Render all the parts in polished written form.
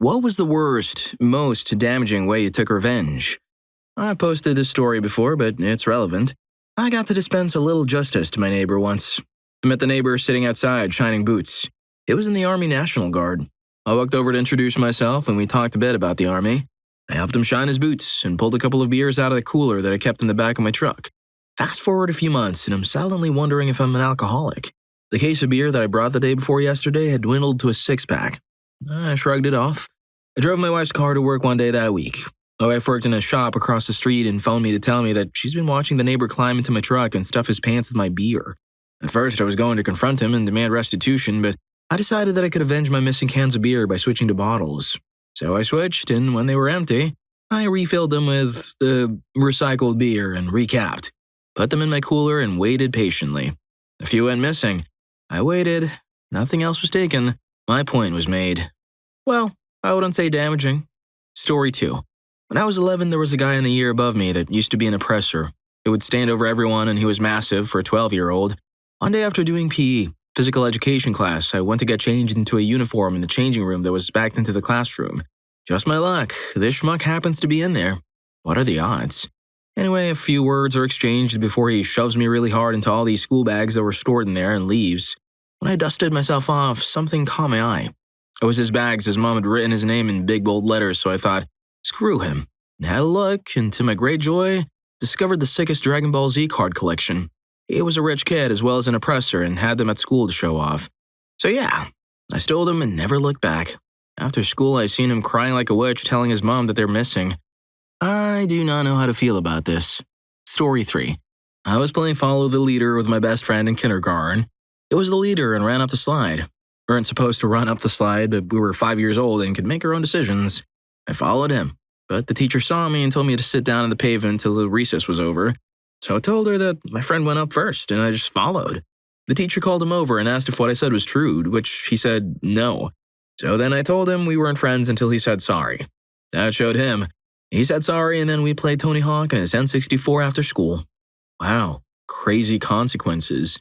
What was the worst, most damaging way you took revenge? I posted this story before, but it's relevant. I got to dispense a little justice to my neighbor once. I met the neighbor sitting outside, shining boots. It was in the Army National Guard. I walked over to introduce myself, and we talked a bit about the Army. I helped him shine his boots and pulled a couple of beers out of the cooler that I kept in the back of my truck. Fast forward a few months, and I'm silently wondering if I'm an alcoholic. The case of beer that I brought the day before yesterday had dwindled to a six-pack. I shrugged it off. I drove my wife's car to work one day that week. My wife worked in a shop across the street and phoned me to tell me that she's been watching the neighbor climb into my truck and stuff his pants with my beer. At first, I was going to confront him and demand restitution, but I decided that I could avenge my missing cans of beer by switching to bottles. So I switched, and when they were empty, I refilled them with recycled beer and recapped. Put them in my cooler and waited patiently. A few went missing. I waited. Nothing else was taken. My point was made. Well, I wouldn't say damaging. Story 2. When I was 11, there was a guy in the year above me that used to be an oppressor. He would stand over everyone, and he was massive for a 12-year-old. One day after doing PE, physical education class, I went to get changed into a uniform in the changing room that was backed into the classroom. Just my luck, this schmuck happens to be in there. What are the odds? Anyway, a few words are exchanged before he shoves me really hard into all these school bags that were stored in there and leaves. When I dusted myself off, something caught my eye. It was his bags. His mom had written his name in big bold letters, so I thought, screw him. And had a look, and to my great joy, discovered the sickest Dragon Ball Z card collection. He was a rich kid as well as an oppressor and had them at school to show off. So yeah, I stole them and never looked back. After school, I seen him crying like a witch, telling his mom that they're missing. I do not know how to feel about this. Story 3. I was playing Follow the Leader with my best friend in kindergarten. It was the leader and ran up the slide. We weren't supposed to run up the slide, but we were 5 years old and could make our own decisions. I followed him, but the teacher saw me and told me to sit down on the pavement until the recess was over. So I told her that my friend went up first, and I just followed. The teacher called him over and asked if what I said was true, to which he said no. So then I told him we weren't friends until he said sorry. That showed him. He said sorry, and then we played Tony Hawk and his N64 after school. Wow, crazy consequences.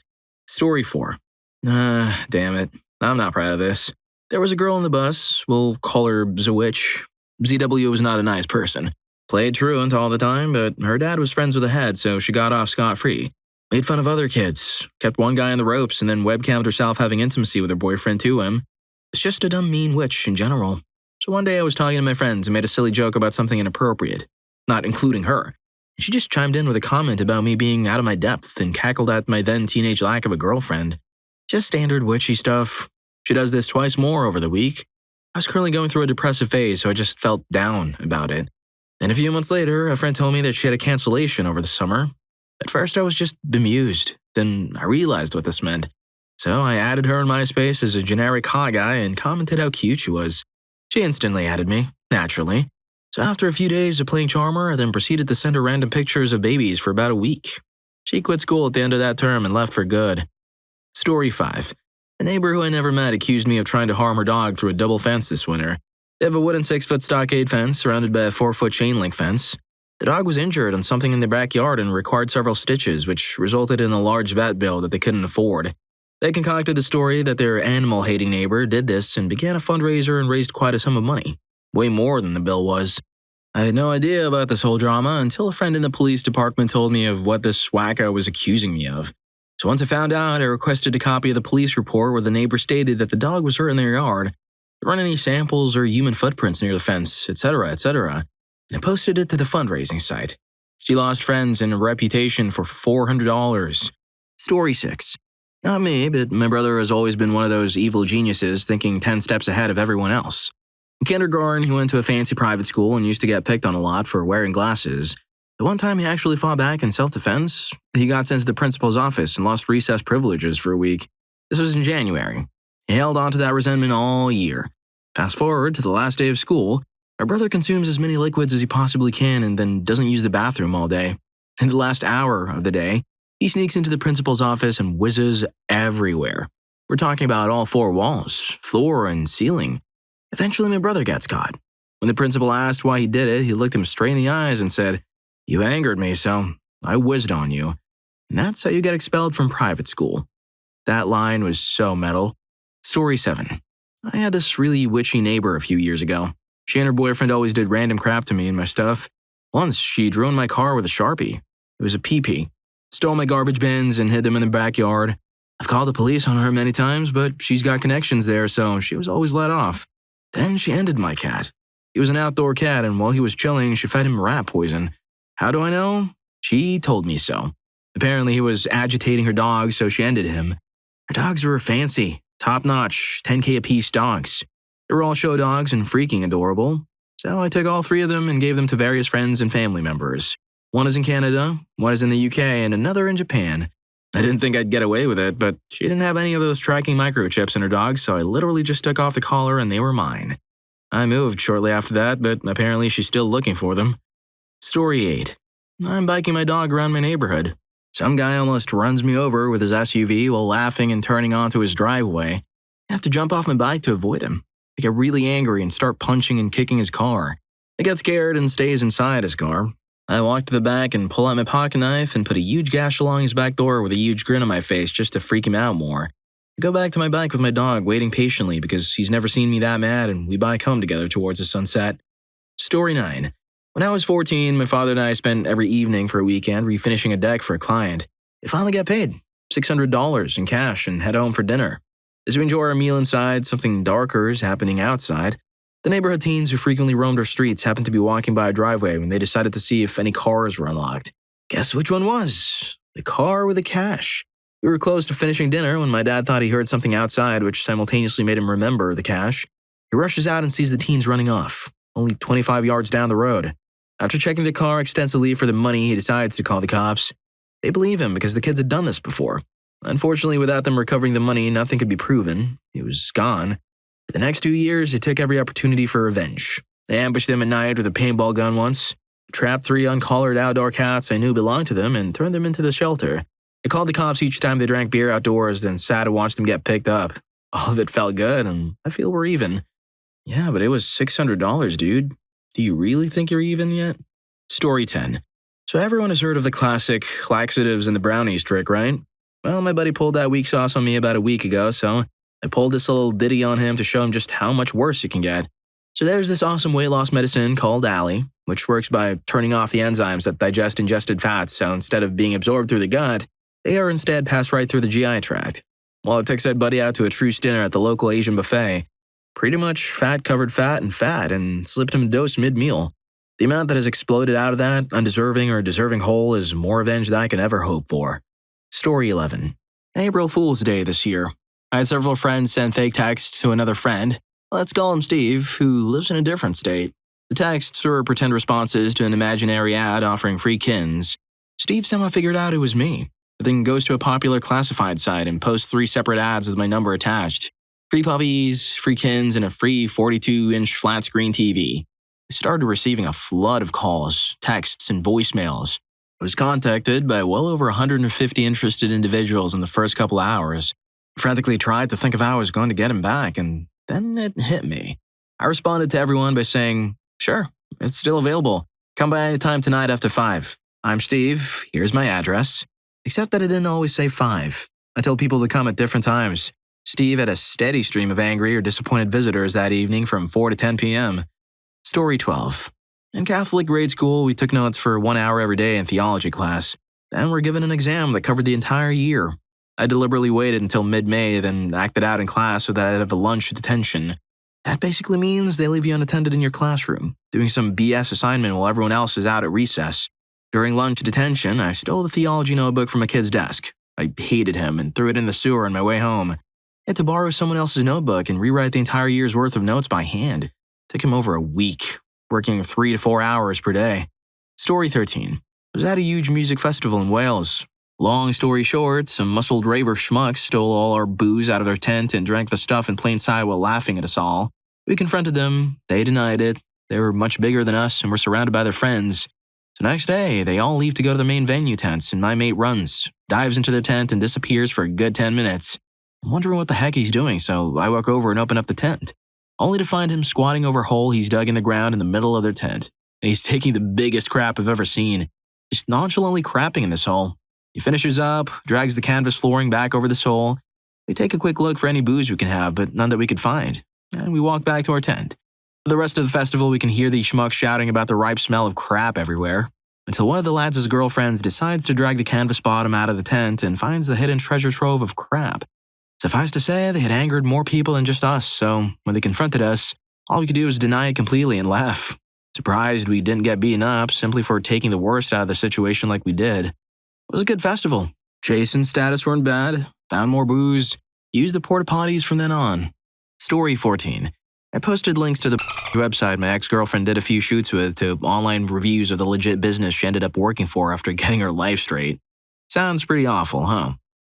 Story 4. Damn it. I'm not proud of this. There was a girl on the bus. We'll call her Zawitch. ZW was not a nice person. Played truant all the time, but her dad was friends with the head, so she got off scot-free. Made fun of other kids. Kept one guy on the ropes and then webcammed herself having intimacy with her boyfriend to him. It's just a dumb, mean witch in general. So one day I was talking to my friends and made a silly joke about something inappropriate, not including her. She just chimed in with a comment about me being out of my depth and cackled at my then teenage lack of a girlfriend. Just standard witchy stuff. She does this twice more over the week. I was currently going through a depressive phase, so I just felt down about it. Then a few months later, a friend told me that she had a cancellation over the summer. At first I was just bemused. Then I realized what this meant. So I added her on MySpace as a generic hi guy and commented how cute she was. She instantly added me, naturally. So after a few days of playing Charmer, I then proceeded to send her random pictures of babies for about a week. She quit school at the end of that term and left for good. Story 5. A neighbor who I never met accused me of trying to harm her dog through a double fence this winter. They have a wooden 6-foot stockade fence surrounded by a 4-foot chain link fence. The dog was injured on something in their backyard and required several stitches, which resulted in a large vet bill that they couldn't afford. They concocted the story that their animal-hating neighbor did this and began a fundraiser and raised quite a sum of money. Way more than the bill was. I had no idea about this whole drama until a friend in the police department told me of what this wacko was accusing me of. So once I found out, I requested a copy of the police report where the neighbor stated that the dog was hurt in their yard. There weren't any samples or human footprints near the fence, etc., etc., and I posted it to the fundraising site. She lost friends and a reputation for $400. Story 6. Not me, but my brother has always been one of those evil geniuses thinking 10 steps ahead of everyone else. In kindergarten, he went to a fancy private school and used to get picked on a lot for wearing glasses. The one time he actually fought back in self-defense, he got sent to the principal's office and lost recess privileges for a week. This was in January. He held on to that resentment all year. Fast forward to the last day of school, our brother consumes as many liquids as he possibly can and then doesn't use the bathroom all day. In the last hour of the day, he sneaks into the principal's office and whizzes everywhere. We're talking about all 4 walls, floor, and ceiling. Eventually, my brother gets caught. When the principal asked why he did it, he looked him straight in the eyes and said, "You angered me, so I whizzed on you. And that's how you get expelled from private school." That line was so metal. Story 7. I had this really witchy neighbor a few years ago. She and her boyfriend always did random crap to me and my stuff. Once, she ruined my car with a Sharpie. It was a PP. Stole my garbage bins and hid them in the backyard. I've called the police on her many times, but she's got connections there, so she was always let off. Then she ended my cat. He was an outdoor cat, and while he was chilling, she fed him rat poison. How do I know? She told me so. Apparently, he was agitating her dogs, so she ended him. Her dogs were fancy, top-notch, 10K apiece dogs. They were all show dogs and freaking adorable. So I took all 3 of them and gave them to various friends and family members. One is in Canada, one is in the UK, and another in Japan. I didn't think I'd get away with it, but she didn't have any of those tracking microchips in her dogs, so I literally just took off the collar and they were mine. I moved shortly after that, but apparently she's still looking for them. Story 8. I'm biking my dog around my neighborhood. Some guy almost runs me over with his SUV while laughing and turning onto his driveway. I have to jump off my bike to avoid him. I get really angry and start punching and kicking his car. I get scared and stays inside his car. I walk to the back and pull out my pocket knife and put a huge gash along his back door with a huge grin on my face just to freak him out more. I go back to my bike with my dog, waiting patiently because he's never seen me that mad, and we bike home together towards the sunset. Story 9. When I was 14, my father and I spent every evening for a weekend refinishing a deck for a client. We finally got paid, $600 in cash, and head home for dinner. As we enjoy our meal inside, something darker is happening outside. The neighborhood teens who frequently roamed our streets happened to be walking by a driveway when they decided to see if any cars were unlocked. Guess which one was? The car with the cash. We were close to finishing dinner when my dad thought he heard something outside, which simultaneously made him remember the cash. He rushes out and sees the teens running off, only 25 yards down the road. After checking the car extensively for the money, he decides to call the cops. They believe him because the kids had done this before. Unfortunately, without them recovering the money, nothing could be proven. He was gone. For the next 2 years, they took every opportunity for revenge. They ambushed him at night with a paintball gun once, trapped 3 uncollared outdoor cats I knew belonged to them, and turned them into the shelter. I called the cops each time they drank beer outdoors, then sat and watched them get picked up. All of it felt good, and I feel we're even. Yeah, but it was $600, dude. Do you really think you're even yet? Story 10. So everyone has heard of the classic laxatives and the brownies trick, right? Well, my buddy pulled that weak sauce on me about a week ago, so I pulled this little ditty on him to show him just how much worse it can get. So there's this awesome weight loss medicine called Ali, which works by turning off the enzymes that digest ingested fats, so instead of being absorbed through the gut, they are instead passed right through the GI tract. Well, I took said buddy out to a truce dinner at the local Asian buffet. Pretty much fat covered fat, and slipped him a dose mid-meal. The amount that has exploded out of that, undeserving or deserving hole, is more revenge than I could ever hope for. Story 11. April Fool's Day this year. I had several friends send fake texts to another friend. Let's call him Steve, who lives in a different state. The texts were pretend responses to an imaginary ad offering free kins. Steve somehow figured out it was me, but then goes to a popular classified site and posts 3 separate ads with my number attached. Free puppies, free kins, and a free 42-inch flat-screen TV. I started receiving a flood of calls, texts, and voicemails. I was contacted by well over 150 interested individuals in the first couple hours. I frantically tried to think of how I was going to get him back, and then it hit me. I responded to everyone by saying, "Sure, it's still available. Come by anytime tonight after 5. I'm Steve, here's my address." Except that it didn't always say 5. I told people to come at different times. Steve had a steady stream of angry or disappointed visitors that evening from 4 to 10 p.m. Story 12. In Catholic grade school, we took notes for 1 hour every day in theology class. Then were given an exam that covered the entire year. I deliberately waited until mid-May, then acted out in class so that I'd have a lunch detention. That basically means they leave you unattended in your classroom, doing some BS assignment while everyone else is out at recess. During lunch detention, I stole the theology notebook from a kid's desk. I hated him and threw it in the sewer on my way home. I had to borrow someone else's notebook and rewrite the entire year's worth of notes by hand. It took him over a week, working 3 to 4 hours per day. Story 13. I was at a huge music festival in Wales. Long story short, some muscled raver schmucks stole all our booze out of their tent and drank the stuff in plain sight while laughing at us all. We confronted them. They denied it. They were much bigger than us and were surrounded by their friends. The next day, they all leave to go to the main venue tents, and my mate runs, dives into their tent, and disappears for a good 10 minutes. I'm wondering what the heck he's doing, so I walk over and open up the tent, only to find him squatting over a hole he's dug in the ground in the middle of their tent. And he's taking the biggest crap I've ever seen, just nonchalantly crapping in this hole. He finishes up, drags the canvas flooring back over this hole. We take a quick look for any booze we can have, but none that we could find. and we walk back to our tent. For the rest of the festival, we can hear the schmucks shouting about the ripe smell of crap everywhere, until one of the lads' girlfriends decides to drag the canvas bottom out of the tent and finds the hidden treasure trove of crap. Suffice to say, they had angered more people than just us, so when they confronted us, all we could do was deny it completely and laugh. Surprised we didn't get beaten up simply for taking the worst out of the situation like we did. It was a good festival. Jason's status weren't bad, found more booze, used the porta potties from then on. Story 14. I posted links to the website my ex-girlfriend did a few shoots with to online reviews of the legit business she ended up working for after getting her life straight. Sounds pretty awful, huh?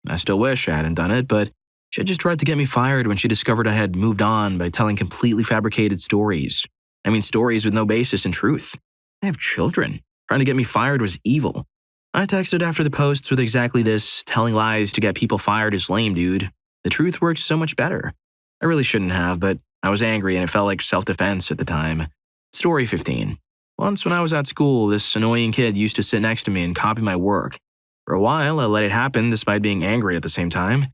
I still wish I hadn't done it, but she had just tried to get me fired when she discovered I had moved on by telling completely fabricated stories. I mean, stories with no basis in truth. I have children. Trying to get me fired was evil. I texted after the posts with exactly this: telling lies to get people fired is lame, dude. The truth works so much better. I really shouldn't have, but I was angry and it felt like self-defense at the time. Story 15. Once when I was at school, this annoying kid used to sit next to me and copy my work. For a while, I let it happen despite being angry at the same time.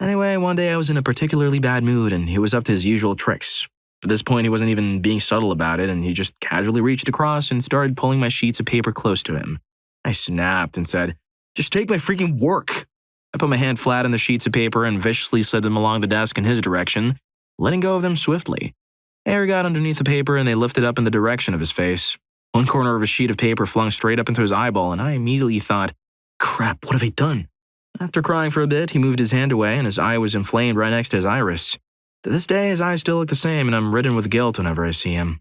Anyway, one day I was in a particularly bad mood and he was up to his usual tricks. At this point, he wasn't even being subtle about it and he just casually reached across and started pulling my sheets of paper close to him. I snapped and said, "Just take my freaking work." I put my hand flat on the sheets of paper and viciously slid them along the desk in his direction, letting go of them swiftly. Air got underneath the paper and they lifted up in the direction of his face. One corner of a sheet of paper flung straight up into his eyeball and I immediately thought, crap, what have I done? After crying for a bit, he moved his hand away and his eye was inflamed right next to his iris. To this day, his eyes still look the same and I'm ridden with guilt whenever I see him.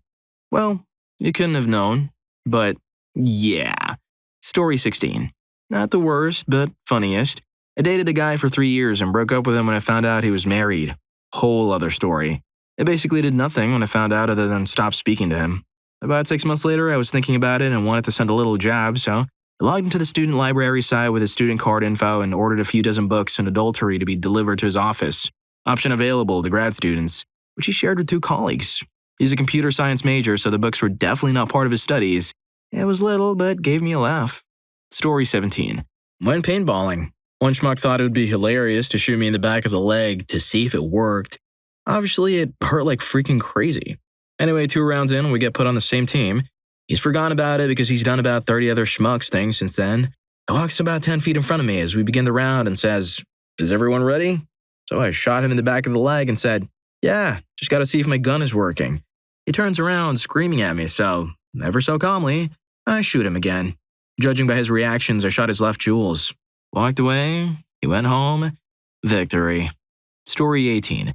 Well, you couldn't have known, but yeah. Story 16. Not the worst, but funniest. I dated a guy for 3 years and broke up with him when I found out he was married. Whole other story. I basically did nothing when I found out other than stop speaking to him. About 6 months later, I was thinking about it and wanted to send a little jab, so I logged into the student library site with his student card info and ordered a few dozen books on adultery to be delivered to his office. Option available to grad students, which he shared with 2 colleagues. He's a computer science major, so the books were definitely not part of his studies. It was little, but gave me a laugh. Story 17. Went paintballing. One schmuck thought it would be hilarious to shoot me in the back of the leg to see if it worked. Obviously, it hurt like freaking crazy. Anyway, 2 rounds in, we get put on the same team. He's forgotten about it because he's done about 30 other schmucks things since then. He walks about 10 feet in front of me as we begin the round and says, "Is everyone ready?" So I shot him in the back of the leg and said, "Yeah, just gotta see if my gun is working." He turns around screaming at me, so, ever so calmly, I shoot him again. Judging by his reactions, I shot his left jewels. Walked away, he went home. Victory. Story 18.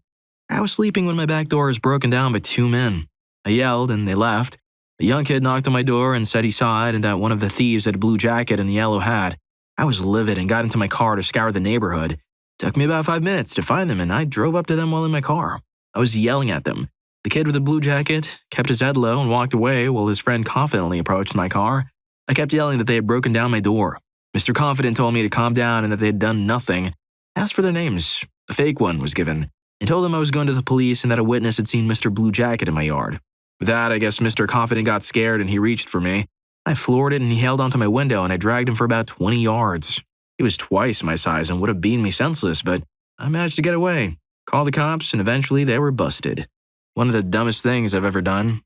I was sleeping when my back door was broken down by 2 men. I yelled and they left. The young kid knocked on my door and said he saw it and that one of the thieves had a blue jacket and a yellow hat. I was livid and got into my car to scour the neighborhood. It took me about 5 minutes to find them and I drove up to them while in my car. I was yelling at them. The kid with the blue jacket kept his head low and walked away while his friend confidently approached my car. I kept yelling that they had broken down my door. Mr. Confident told me to calm down and that they had done nothing. I asked for their names. A fake one was given. I told them I was going to the police and that a witness had seen Mr. Blue Jacket in my yard. With that, I guess Mr. Confident got scared and he reached for me. I floored it and he held onto my window and I dragged him for about 20 yards. He was twice my size and would have beaten me senseless, but I managed to get away. Called the cops and eventually they were busted. One of the dumbest things I've ever done.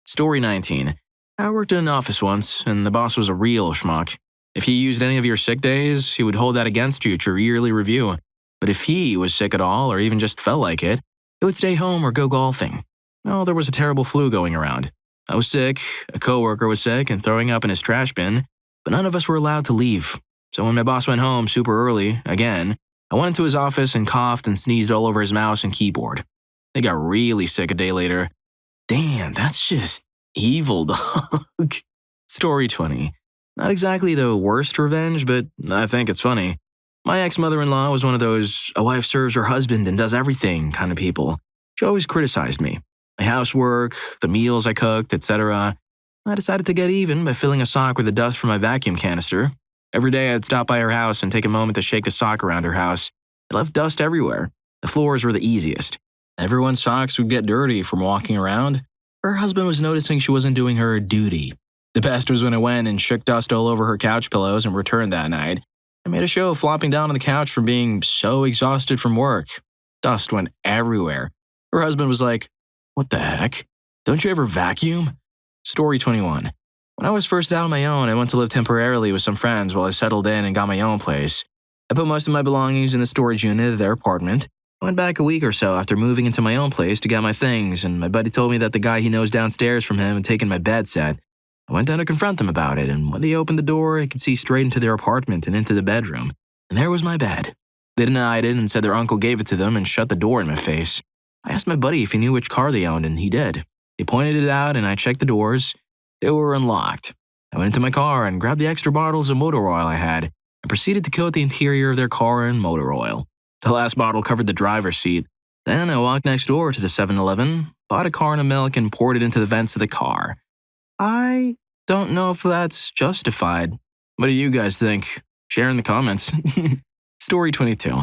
Story 19. I worked in an office once and the boss was a real schmuck. If you used any of your sick days, he would hold that against you at your yearly review. But if he was sick at all or even just felt like it, he would stay home or go golfing. Well, there was a terrible flu going around. I was sick, a coworker was sick and throwing up in his trash bin, but none of us were allowed to leave. So when my boss went home super early, again, I went into his office and coughed and sneezed all over his mouse and keyboard. They got really sick a day later. Damn, that's just evil, dog. Story 20. Not exactly the worst revenge, but I think it's funny. My ex-mother-in-law was one of those a wife serves her husband and does everything kind of people. She always criticized me. My housework, the meals I cooked, etc. I decided to get even by filling a sock with the dust from my vacuum canister. Every day I'd stop by her house and take a moment to shake the sock around her house. It left dust everywhere. The floors were the easiest. Everyone's socks would get dirty from walking around. Her husband was noticing she wasn't doing her duty. The best was when I went and shook dust all over her couch pillows and returned that night. I made a show of flopping down on the couch from being so exhausted from work. Dust went everywhere. Her husband was like, What the heck? Don't you ever vacuum? Story 21. When I was first out on my own, I went to live temporarily with some friends while I settled in and got my own place. I put most of my belongings in the storage unit of their apartment. I went back a week or so after moving into my own place to get my things, and my buddy told me that the guy he knows downstairs from him had taken my bed set. I went down to confront them about it, and when they opened the door, I could see straight into their apartment and into the bedroom. And there was my bed. They denied it and said their uncle gave it to them and shut the door in my face. I asked my buddy if he knew which car they owned, and he did. He pointed it out, and I checked the doors. They were unlocked. I went into my car and grabbed the extra bottles of motor oil I had and proceeded to coat the interior of their car in motor oil. The last bottle covered the driver's seat. Then I walked next door to the 7-Eleven, bought a carton of milk, and poured it into the vents of the car. I don't know if that's justified. What do you guys think? Share in the comments. Story 22.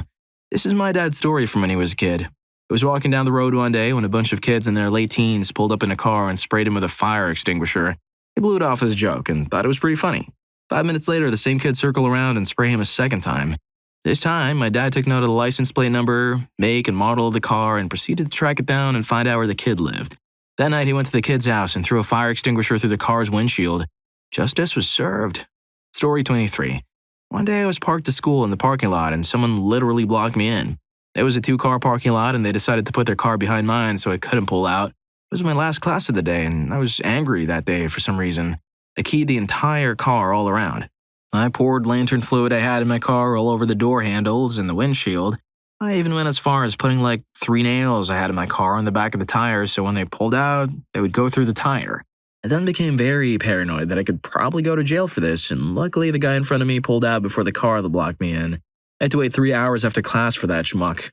This is my dad's story from when he was a kid. He was walking down the road one day when a bunch of kids in their late teens pulled up in a car and sprayed him with a fire extinguisher. He blew it off as a joke and thought it was pretty funny. 5 minutes later, the same kids circle around and spray him a second time. This time, my dad took note of the license plate number, make, and model of the car and proceeded to track it down and find out where the kid lived. That night, he went to the kid's house and threw a fire extinguisher through the car's windshield. Justice was served. Story 23. One day, I was parked to school in the parking lot and someone literally blocked me in. It was a 2-car parking lot and they decided to put their car behind mine so I couldn't pull out. It was my last class of the day and I was angry that day for some reason. I keyed the entire car all around. I poured lantern fluid I had in my car all over the door handles and the windshield. I even went as far as putting like 3 nails I had in my car on the back of the tires so when they pulled out, they would go through the tire. I then became very paranoid that I could probably go to jail for this, and luckily the guy in front of me pulled out before the car that blocked me in. I had to wait 3 hours after class for that schmuck.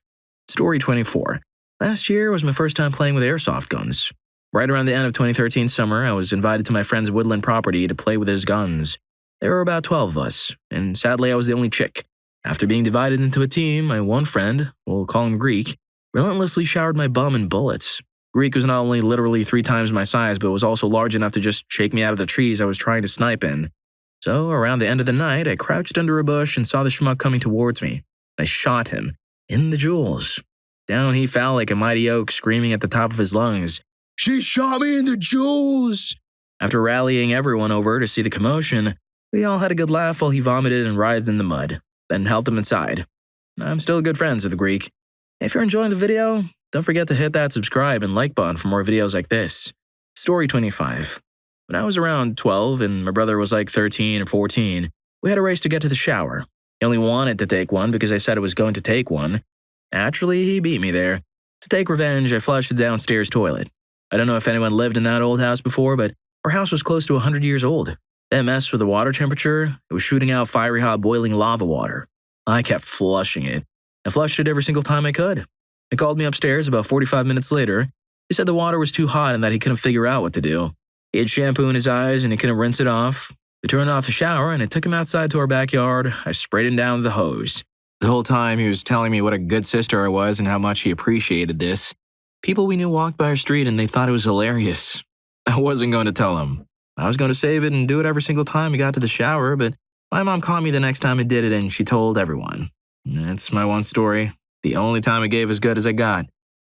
Story 24. Last year was my first time playing with airsoft guns. Right around the end of 2013 summer, I was invited to my friend's woodland property to play with his guns. There were about 12 of us, and sadly I was the only chick. After being divided into a team, my one friend, we'll call him Greek, relentlessly showered my bum in bullets. Greek was not only literally 3 times my size, but was also large enough to just shake me out of the trees I was trying to snipe in. So, around the end of the night, I crouched under a bush and saw the schmuck coming towards me. I shot him. In the jewels. Down he fell like a mighty oak, screaming at the top of his lungs, "She shot me in the jewels!" After rallying everyone over to see the commotion, we all had a good laugh while he vomited and writhed in the mud, then helped him inside. I'm still good friends with the Greek. If you're enjoying the video, don't forget to hit that subscribe and like button for more videos like this. Story 25. When I was around 12 and my brother was like 13 or 14, we had a race to get to the shower. He only wanted to take one because I said I was going to take one. Naturally, he beat me there. To take revenge, I flushed the downstairs toilet. I don't know if anyone lived in that old house before, but our house was close to 100 years old. That messed with the water temperature. It was shooting out fiery hot boiling lava water. I kept flushing it. I flushed it every single time I could. He called me upstairs about 45 minutes later. He said the water was too hot and that he couldn't figure out what to do. He had shampoo in his eyes and he couldn't rinse it off. We turned off the shower and I took him outside to our backyard. I sprayed him down with the hose. The whole time he was telling me what a good sister I was and how much he appreciated this. People we knew walked by our street and they thought it was hilarious. I wasn't going to tell him. I was going to save it and do it every single time he got to the shower, but my mom caught me the next time I did it and she told everyone. That's my one story. The only time I gave as good as I got.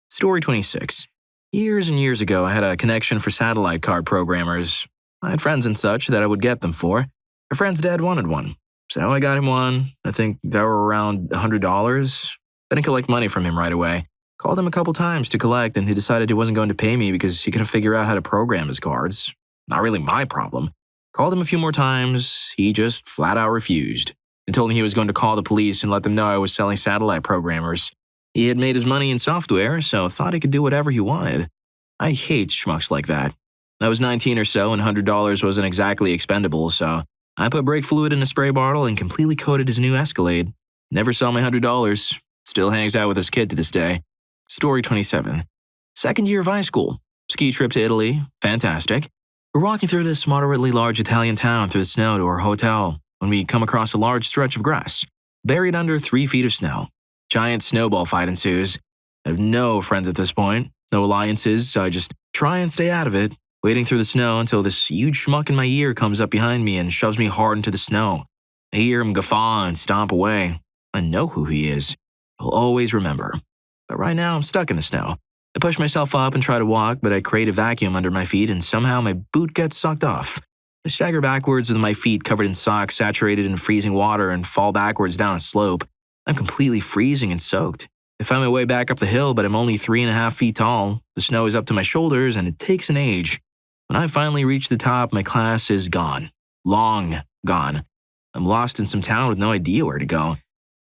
Story 26. Years and years ago, I had a connection for satellite card programmers. I had friends and such that I would get them for. My friend's dad wanted one. So I got him one. I think they were around $100. Didn't collect money from him right away. Called him a couple times to collect and he decided he wasn't going to pay me because he couldn't figure out how to program his cards. Not really my problem. Called him a few more times. He just flat out refused. He told me he was going to call the police and let them know I was selling satellite programmers. He had made his money in software, so thought he could do whatever he wanted. I hate schmucks like that. I was 19 or so and $100 wasn't exactly expendable, so I put brake fluid in a spray bottle and completely coated his new Escalade. Never saw my $100. Still hangs out with his kid to this day. Story 27. Second year of high school. Ski trip to Italy. Fantastic. We're walking through this moderately large Italian town through the snow to our hotel when we come across a large stretch of grass, buried under 3 feet of snow. Giant snowball fight ensues. I have no friends at this point, no alliances, so I just try and stay out of it, waiting through the snow until this huge schmuck in my ear comes up behind me and shoves me hard into the snow. I hear him guffaw and stomp away. I know who he is. I'll always remember. But right now I'm stuck in the snow. I push myself up and try to walk, but I create a vacuum under my feet and somehow my boot gets sucked off. I stagger backwards with my feet covered in socks saturated in freezing water and fall backwards down a slope. I'm completely freezing and soaked. I find my way back up the hill, but I'm only 3.5 feet tall. The snow is up to my shoulders and it takes an age. When I finally reach the top, my class is gone. Long gone. I'm lost in some town with no idea where to go.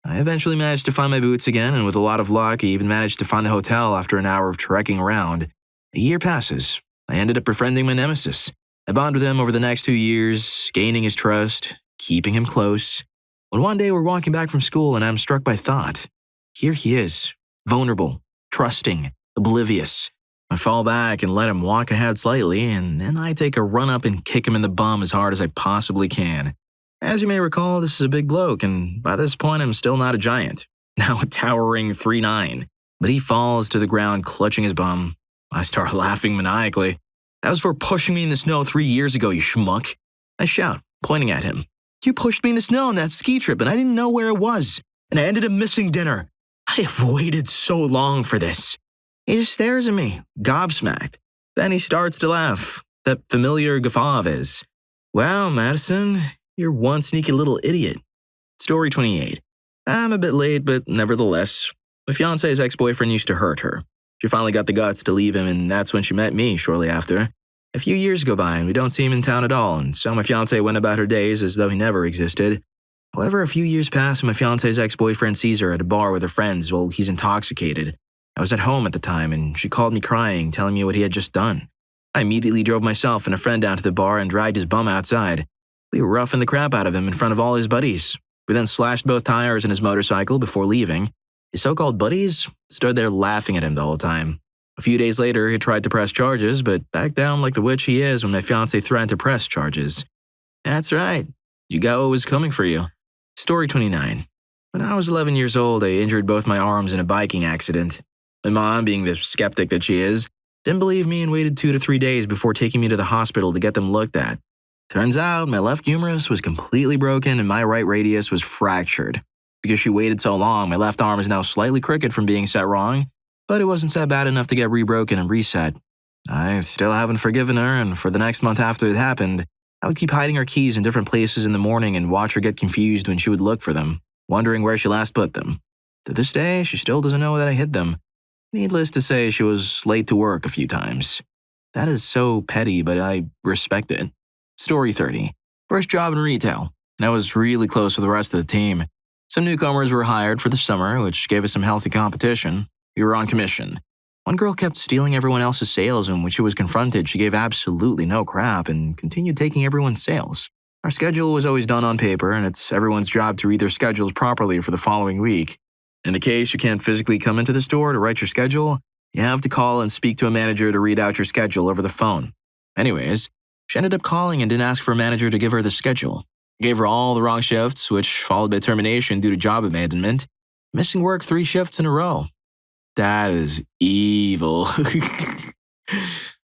I eventually managed to find my boots again, and with a lot of luck, I even managed to find the hotel after an hour of trekking around. A year passes. I ended up befriending my nemesis. I bond with him over the next 2 years, gaining his trust, keeping him close. When one day we're walking back from school and I'm struck by thought. Here he is, vulnerable, trusting, oblivious. I fall back and let him walk ahead slightly, and then I take a run up and kick him in the bum as hard as I possibly can. As you may recall, this is a big bloke, and by this point I'm still not a giant. Now a towering 3'9". But he falls to the ground clutching his bum. I start laughing maniacally. That was for pushing me in the snow 3 years ago, you schmuck. I shout, pointing at him. You pushed me in the snow on that ski trip and I didn't know where it was. And I ended up missing dinner. I have waited so long for this. He just stares at me, gobsmacked. Then he starts to laugh, that familiar guffaw of his. Wow, Madison, you're one sneaky little idiot. Story 28. I'm a bit late, but nevertheless, my fiance's ex-boyfriend used to hurt her. She finally got the guts to leave him, and that's when she met me shortly after. A few years go by, and we don't see him in town at all, and so my fiance went about her days as though he never existed. However, a few years pass, and my fiance's ex-boyfriend sees her at a bar with her friends while he's intoxicated. I was at home at the time, and she called me crying, telling me what he had just done. I immediately drove myself and a friend down to the bar and dragged his bum outside. We roughened the crap out of him in front of all his buddies. We then slashed both tires in his motorcycle before leaving. His so-called buddies stood there laughing at him the whole time. A few days later, he tried to press charges, but backed down like the witch he is when my fiancé threatened to press charges. That's right. You got what was coming for you. Story 29. When I was 11 years old, I injured both my arms in a biking accident. My mom, being the skeptic that she is, didn't believe me and waited 2 to 3 days before taking me to the hospital to get them looked at. Turns out, my left humerus was completely broken and my right radius was fractured. Because she waited so long, my left arm is now slightly crooked from being set wrong, but it wasn't set bad enough to get rebroken and reset. I still haven't forgiven her, and for the next month after it happened, I would keep hiding her keys in different places in the morning and watch her get confused when she would look for them, wondering where she last put them. To this day, she still doesn't know that I hid them. Needless to say, she was late to work a few times. That is so petty, but I respect it. Story 30. First job in retail. I was really close with the rest of the team. Some newcomers were hired for the summer, which gave us some healthy competition. We were on commission. One girl kept stealing everyone else's sales, and when she was confronted, she gave absolutely no crap and continued taking everyone's sales. Our schedule was always done on paper, and it's everyone's job to read their schedules properly for the following week. In the case you can't physically come into the store to write your schedule, you have to call and speak to a manager to read out your schedule over the phone. Anyways, she ended up calling and didn't ask for a manager to give her the schedule. Gave her all the wrong shifts, which followed by termination due to job abandonment. Missing work 3 shifts in a row. That is evil.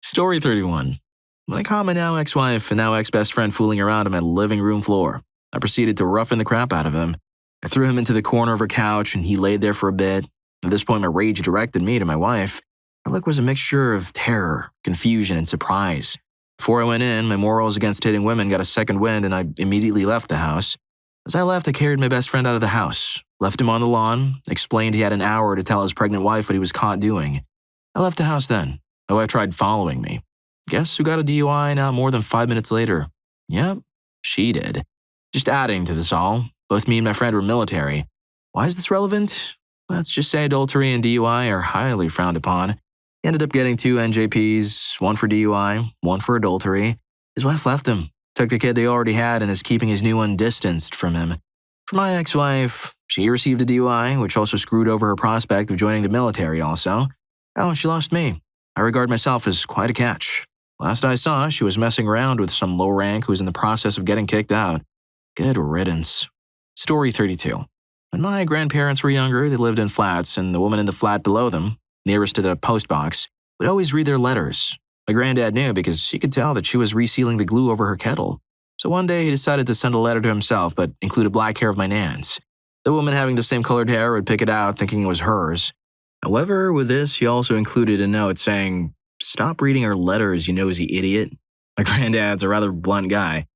Story 31. When I caught my now ex-wife and now ex-best friend fooling around on my living room floor, I proceeded to roughen the crap out of him. I threw him into the corner of her couch and he laid there for a bit. At this point, my rage directed me to my wife. Her look was a mixture of terror, confusion, and surprise. Before I went in, my morals against hitting women got a second wind and I immediately left the house. As I left, I carried my best friend out of the house, left him on the lawn, explained he had an hour to tell his pregnant wife what he was caught doing. I left the house then. My wife tried following me. Guess who got a DUI not more than 5 minutes later? Yep, she did. Just adding to this all, both me and my friend were military. Why is this relevant? Let's just say adultery and DUI are highly frowned upon. He ended up getting 2 NJPs, 1 for DUI, 1 for adultery. His wife left him, took the kid they already had, and is keeping his new one distanced from him. For my ex-wife, she received a DUI, which also screwed over her prospect of joining the military also. Oh, and she lost me. I regard myself as quite a catch. Last I saw, she was messing around with some low rank who was in the process of getting kicked out. Good riddance. Story 32. When my grandparents were younger, they lived in flats, and the woman in the flat below them, nearest to the post box, would always read their letters. My granddad knew because he could tell that she was resealing the glue over her kettle. So one day he decided to send a letter to himself but included black hair of my nan's. The woman having the same colored hair would pick it out thinking it was hers. However, with this, he also included a note saying, "Stop reading our letters, you nosy idiot." My granddad's a rather blunt guy.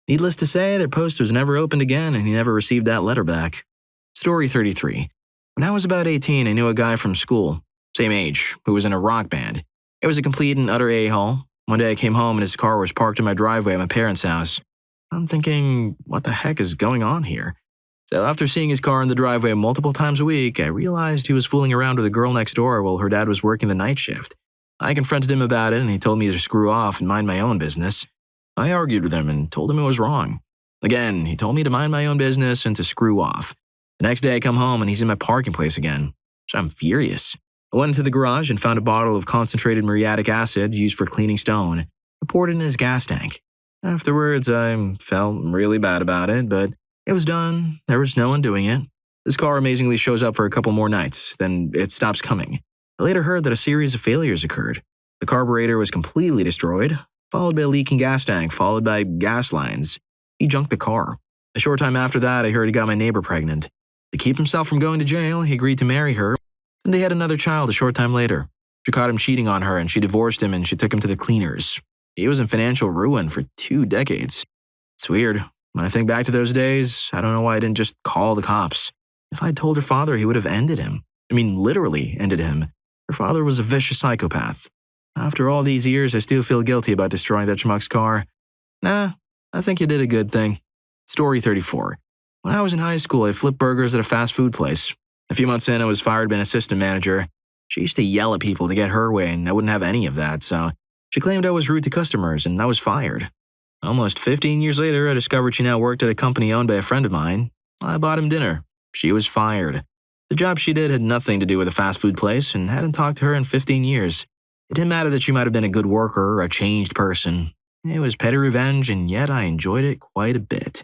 Needless to say, their post was never opened again and he never received that letter back. Story 33. When I was about 18, I knew a guy from school, same age, who was in a rock band. It was a complete and utter a-hole. One day I came home and his car was parked in my driveway at my parents' house. I'm thinking, what the heck is going on here? So after seeing his car in the driveway multiple times a week, I realized he was fooling around with a girl next door while her dad was working the night shift. I confronted him about it and he told me to screw off and mind my own business. I argued with him and told him it was wrong. Again, he told me to mind my own business and to screw off. The next day I come home and he's in my parking place again. So I'm furious. I went into the garage and found a bottle of concentrated muriatic acid used for cleaning stone. I poured it in his gas tank. Afterwards, I felt really bad about it, but it was done. There was no undoing it. This car amazingly shows up for a couple more nights, then it stops coming. I later heard that a series of failures occurred. The carburetor was completely destroyed, followed by a leaking gas tank, followed by gas lines. He junked the car. A short time after that, I heard he got my neighbor pregnant. To keep himself from going to jail, he agreed to marry her, and they had another child a short time later. She caught him cheating on her, and she divorced him, and she took him to the cleaners. He was in financial ruin for 2 decades. It's weird. When I think back to those days, I don't know why I didn't just call the cops. If I'd told her father, he would have ended him. I mean, literally ended him. Her father was a vicious psychopath. After all these years, I still feel guilty about destroying that schmuck's car. Nah, I think you did a good thing. Story 34. When I was in high school, I flipped burgers at a fast food place. A few months in, I was fired by an assistant manager. She used to yell at people to get her way, and I wouldn't have any of that, so she claimed I was rude to customers, and I was fired. Almost 15 years later, I discovered she now worked at a company owned by a friend of mine. I bought him dinner. She was fired. The job she did had nothing to do with a fast food place and hadn't talked to her in 15 years. It didn't matter that she might have been a good worker or a changed person. It was petty revenge, and yet I enjoyed it quite a bit.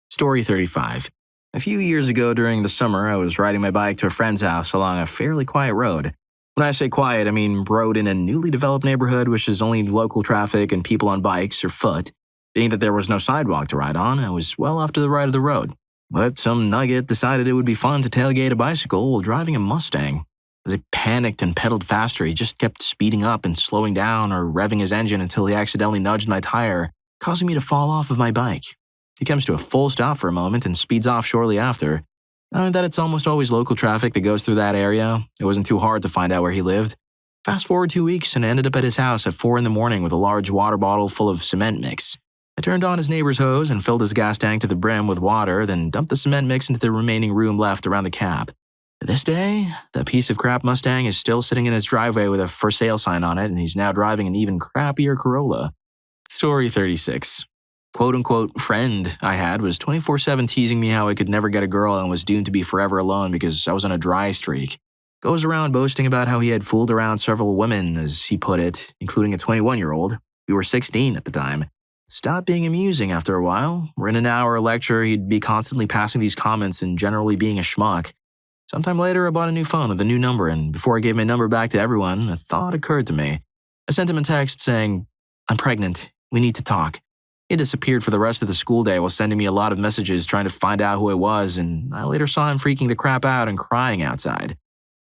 Story 35. A few years ago during the summer, I was riding my bike to a friend's house along a fairly quiet road. When I say quiet, I mean road in a newly developed neighborhood which is only local traffic and people on bikes or foot. Being that there was no sidewalk to ride on, I was well off to the right of the road. But some nugget decided it would be fun to tailgate a bicycle while driving a Mustang. As I panicked and pedaled faster, he just kept speeding up and slowing down or revving his engine until he accidentally nudged my tire, causing me to fall off of my bike. He comes to a full stop for a moment and speeds off shortly after. Knowing that it's almost always local traffic that goes through that area, it wasn't too hard to find out where he lived. Fast forward 2 weeks and I ended up at his house at 4 in the morning with a large water bottle full of cement mix. I turned on his neighbor's hose and filled his gas tank to the brim with water, then dumped the cement mix into the remaining room left around the cab. To this day, that piece of crap Mustang is still sitting in his driveway with a for sale sign on it, and he's now driving an even crappier Corolla. Story 36. Quote-unquote friend I had was 24/7 teasing me how I could never get a girl and was doomed to be forever alone because I was on a dry streak. Goes around boasting about how he had fooled around several women, as he put it, including a 21-year-old. We were 16 at the time. Stopped being amusing after a while. We're in an hour lecture, he'd be constantly passing these comments and generally being a schmuck. Sometime later, I bought a new phone with a new number, and before I gave my number back to everyone, a thought occurred to me. I sent him a text saying, "I'm pregnant. We need to talk." He disappeared for the rest of the school day while sending me a lot of messages trying to find out who I was, and I later saw him freaking the crap out and crying outside.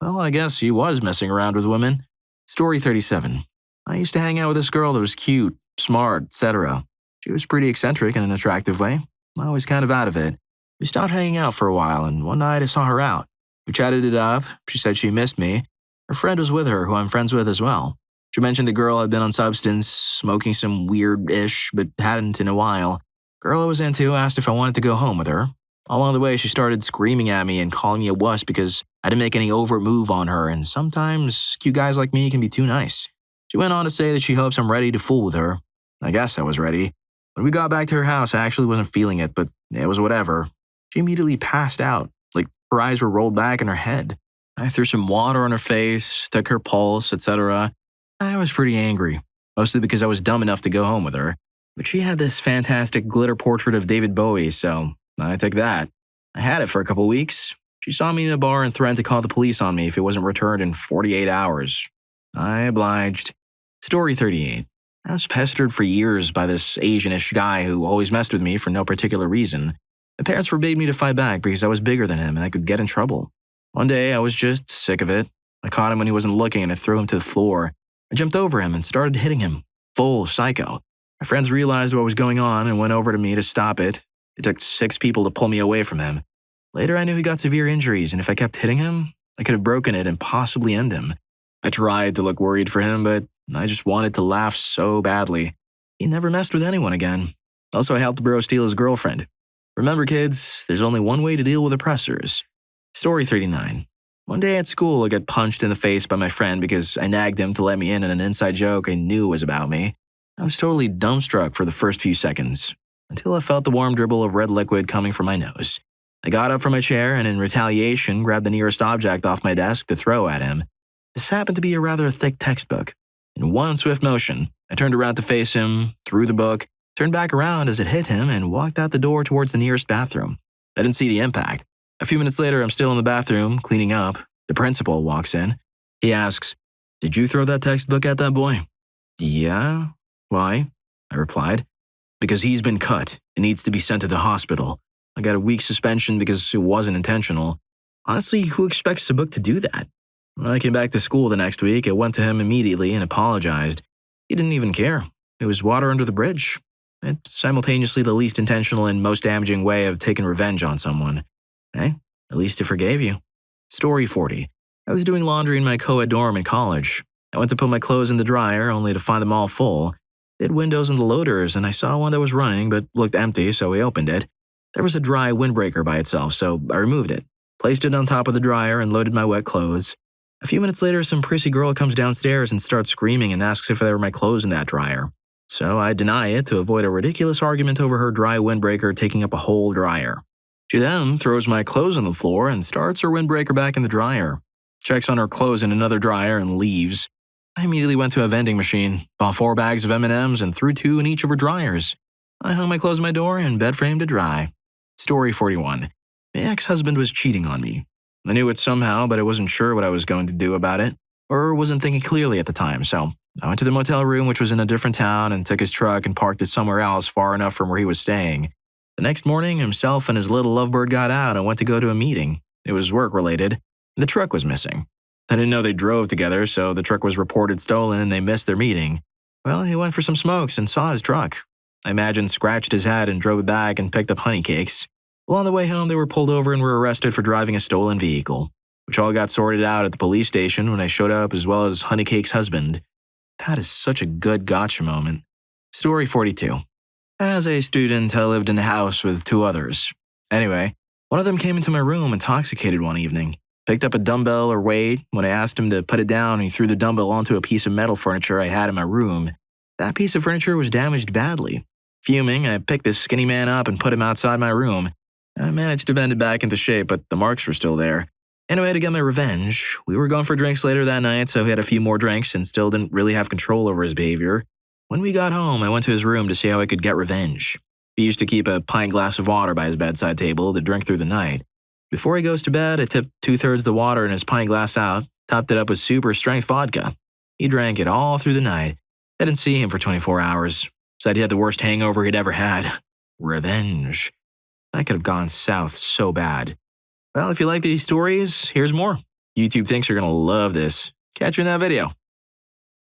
Well, I guess he was messing around with women. Story 37. I used to hang out with this girl that was cute, smart, etc. She was pretty eccentric in an attractive way. I was kind of out of it. We stopped hanging out for a while, and one night I saw her out. We chatted it up. She said she missed me. Her friend was with her, who I'm friends with as well. She mentioned the girl had been on substance, smoking some weird-ish, but hadn't in a while. Girl I was into asked if I wanted to go home with her. Along the way, she started screaming at me and calling me a wuss because I didn't make any overt move on her, and sometimes cute guys like me can be too nice. She went on to say that she hopes I'm ready to fool with her. I guess I was ready. When we got back to her house, I actually wasn't feeling it, but it was whatever. She immediately passed out, like her eyes were rolled back in her head. I threw some water on her face, took her pulse, etc. I was pretty angry, mostly because I was dumb enough to go home with her. But she had this fantastic glitter portrait of David Bowie, so I took that. I had it for a couple weeks. She saw me in a bar and threatened to call the police on me if it wasn't returned in 48 hours. I obliged. Story 38. I was pestered for years by this Asianish guy who always messed with me for no particular reason. My parents forbade me to fight back because I was bigger than him and I could get in trouble. One day, I was just sick of it. I caught him when he wasn't looking and I threw him to the floor. I jumped over him and started hitting him. Full psycho. My friends realized what was going on and went over to me to stop it. It took 6 people to pull me away from him. Later, I knew he got severe injuries, and if I kept hitting him, I could have broken it and possibly end him. I tried to look worried for him, but I just wanted to laugh so badly. He never messed with anyone again. Also, I helped bro steal his girlfriend. Remember, kids, there's only one way to deal with oppressors. Story 39. One day at school, I got punched in the face by my friend because I nagged him to let me in on an inside joke I knew was about me. I was totally dumbstruck for the first few seconds, until I felt the warm dribble of red liquid coming from my nose. I got up from my chair and in retaliation grabbed the nearest object off my desk to throw at him. This happened to be a rather thick textbook. In one swift motion, I turned around to face him, threw the book, turned back around as it hit him, and walked out the door towards the nearest bathroom. I didn't see the impact. A few minutes later, I'm still in the bathroom, cleaning up. The principal walks in. He asks, "Did you throw that textbook at that boy?" "Yeah. Why?" I replied. "Because he's been cut and needs to be sent to the hospital. I got a week suspension because it wasn't intentional. Honestly, who expects the book to do that?" When I came back to school the next week, I went to him immediately and apologized. He didn't even care. It was water under the bridge. It's simultaneously the least intentional and most damaging way of taking revenge on someone. Hey, at least he forgave you. Story 40. I was doing laundry in my co-ed dorm in college. I went to put my clothes in the dryer, only to find them all full. They had windows in the loaders, and I saw one that was running but looked empty, so we opened it. There was a dry windbreaker by itself, so I removed it, placed it on top of the dryer, and loaded my wet clothes. A few minutes later, some prissy girl comes downstairs and starts screaming and asks if there were my clothes in that dryer. So I deny it to avoid a ridiculous argument over her dry windbreaker taking up a whole dryer. She then throws my clothes on the floor and starts her windbreaker back in the dryer, checks on her clothes in another dryer, and leaves. I immediately went to a vending machine, bought 4 bags of M&Ms, and threw 2 in each of her dryers. I hung my clothes on my door and bed frame to dry. Story 41. My ex-husband was cheating on me. I knew it somehow, but I wasn't sure what I was going to do about it, or wasn't thinking clearly at the time, so I went to the motel room, which was in a different town, and took his truck and parked it somewhere else far enough from where he was staying. The next morning, himself and his little lovebird got out and went to go to a meeting. It was work-related. The truck was missing. I didn't know they drove together, so the truck was reported stolen and they missed their meeting. Well, he went for some smokes and saw his truck. I imagine scratched his head and drove it back and picked up honey cakes. Well, on the way home, they were pulled over and were arrested for driving a stolen vehicle, which all got sorted out at the police station when I showed up, as well as Honeycake's husband. That is such a good gotcha moment. Story 42. As a student, I lived in a house with 2 others. Anyway, one of them came into my room intoxicated one evening, picked up a dumbbell or weight. When I asked him to put it down, he threw the dumbbell onto a piece of metal furniture I had in my room. That piece of furniture was damaged badly. Fuming, I picked this skinny man up and put him outside my room. I managed to bend it back into shape, but the marks were still there. Anyway, to get my revenge, we were going for drinks later that night, so he had a few more drinks and still didn't really have control over his behavior. When we got home, I went to his room to see how I could get revenge. He used to keep a pint glass of water by his bedside table to drink through the night. Before he goes to bed, I tipped 2/3 the water in his pint glass out, topped it up with super strength vodka. He drank it all through the night. I didn't see him for 24 hours. Said he had the worst hangover he'd ever had. Revenge. That could have gone south so bad. Well, if you like these stories, here's more. YouTube thinks you're going to love this. Catch you in that video.